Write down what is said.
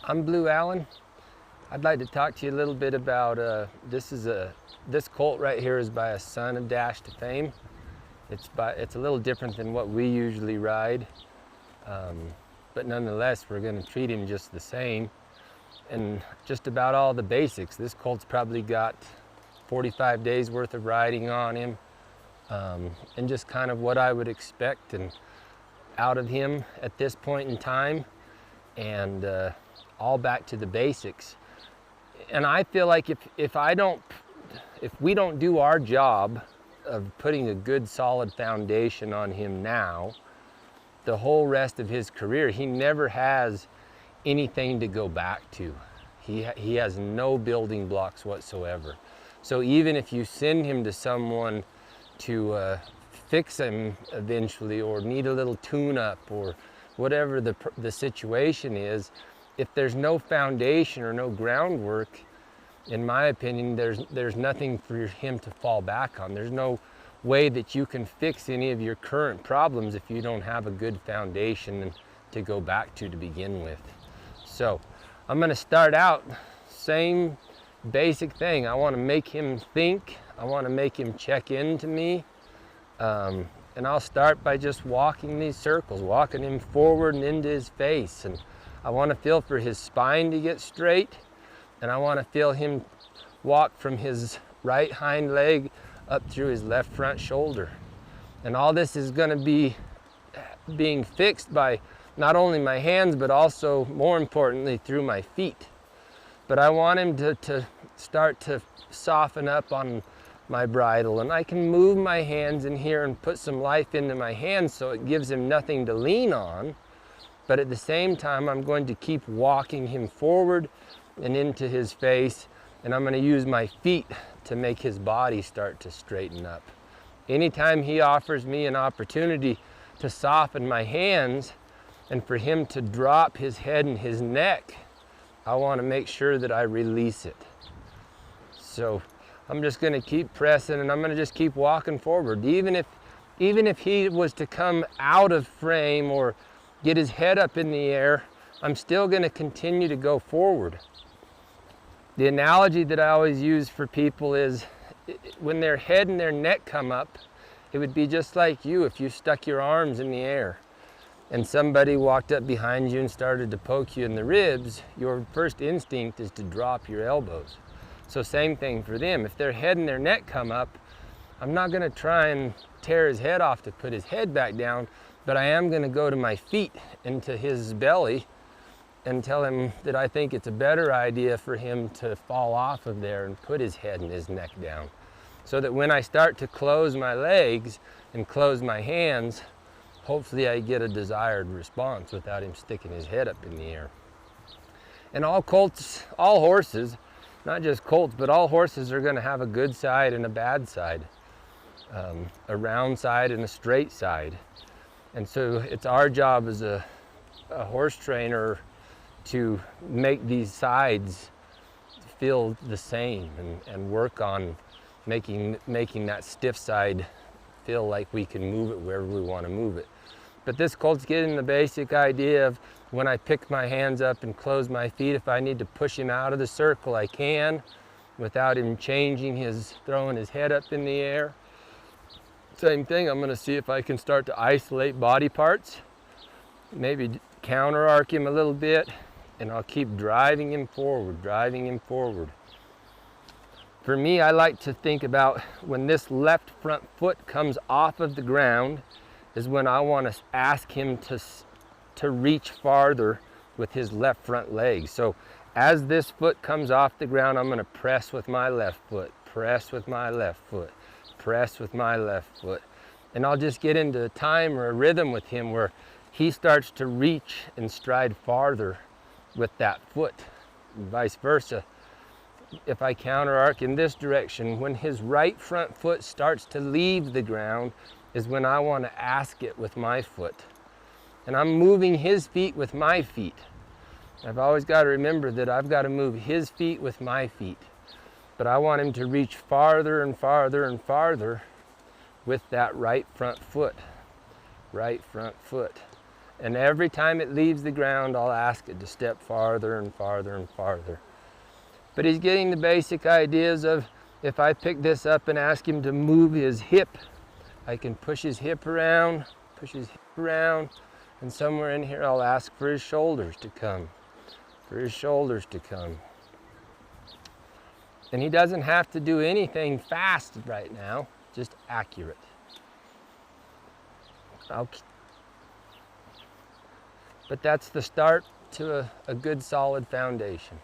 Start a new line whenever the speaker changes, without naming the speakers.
I'm Blue Allen. I'd like to talk to you a little bit about this colt right here is by a son of Dash to Fame. It's a little different than what we usually ride, but nonetheless we're going to treat him just the same. And just about all the basics. This colt's probably got 45 days worth of riding on him, and just kind of what I would expect and out of him at this point in time, and all back to the basics. And I feel like if we don't do our job of putting a good solid foundation on him now, the whole rest of his career, he never has anything to go back to. He has no building blocks whatsoever. So even if you send him to someone to fix him eventually, or need a little tune-up, or whatever the situation is, if there's no foundation or no groundwork, in my opinion, there's nothing for him to fall back on. There's no way that you can fix any of your current problems if you don't have a good foundation to go back to begin with. So I'm going to start out same basic thing. I want to make him think. I want to make him check into me. And I'll start by just walking these circles, walking him forward and into his face. And I want to feel for his spine to get straight. And I want to feel him walk from his right hind leg up through his left front shoulder. And all this is going to be being fixed by not only my hands, but also, more importantly, through my feet. But I want him to start to soften up on my bridle, and I can move my hands in here and put some life into my hands so it gives him nothing to lean on. But at the same time, I'm going to keep walking him forward and into his face, and I'm going to use my feet to make his body start to straighten up. Anytime he offers me an opportunity to soften my hands and for him to drop his head and his neck, I want to make sure that I release it. So I'm just going to keep pressing, and I'm going to just keep walking forward. Even if he was to come out of frame or get his head up in the air, I'm still going to continue to go forward. The analogy that I always use for people is when their head and their neck come up, it would be just like you if you stuck your arms in the air and somebody walked up behind you and started to poke you in the ribs. Your first instinct is to drop your elbows. So same thing for them. If their head and their neck come up, I'm not going to try and tear his head off to put his head back down, but I am going to go to my feet into his belly and tell him that I think it's a better idea for him to fall off of there and put his head and his neck down. So that when I start to close my legs and close my hands, hopefully I get a desired response without him sticking his head up in the air. And all horses, not just colts, but all horses are going to have a good side and a bad side, a round side and a straight side. And so it's our job as a horse trainer to make these sides feel the same, and work on making that stiff side feel like we can move it wherever we want to move it. But this colt's getting the basic idea of when I pick my hands up and close my feet, if I need to push him out of the circle, I can, without him throwing his head up in the air. Same thing, I'm going to see if I can start to isolate body parts, maybe counter arc him a little bit, and I'll keep driving him forward, driving him forward. For me, I like to think about when this left front foot comes off of the ground is when I want to ask him to reach farther with his left front leg. So as this foot comes off the ground, I'm going to press with my left foot, press with my left foot, press with my left foot. And I'll just get into a time or a rhythm with him where he starts to reach and stride farther with that foot, and vice versa. If I counter arc in this direction, when his right front foot starts to leave the ground is when I want to ask it with my foot. And I'm moving his feet with my feet. I've always got to remember that I've got to move his feet with my feet. But I want him to reach farther and farther and farther with that right front foot. Right front foot. And every time it leaves the ground, I'll ask it to step farther and farther and farther. But he's getting the basic ideas of, if I pick this up and ask him to move his hip, I can push his hip around, and somewhere in here I'll ask for his shoulders to come, And he doesn't have to do anything fast right now, just accurate. But that's the start to a good solid foundation.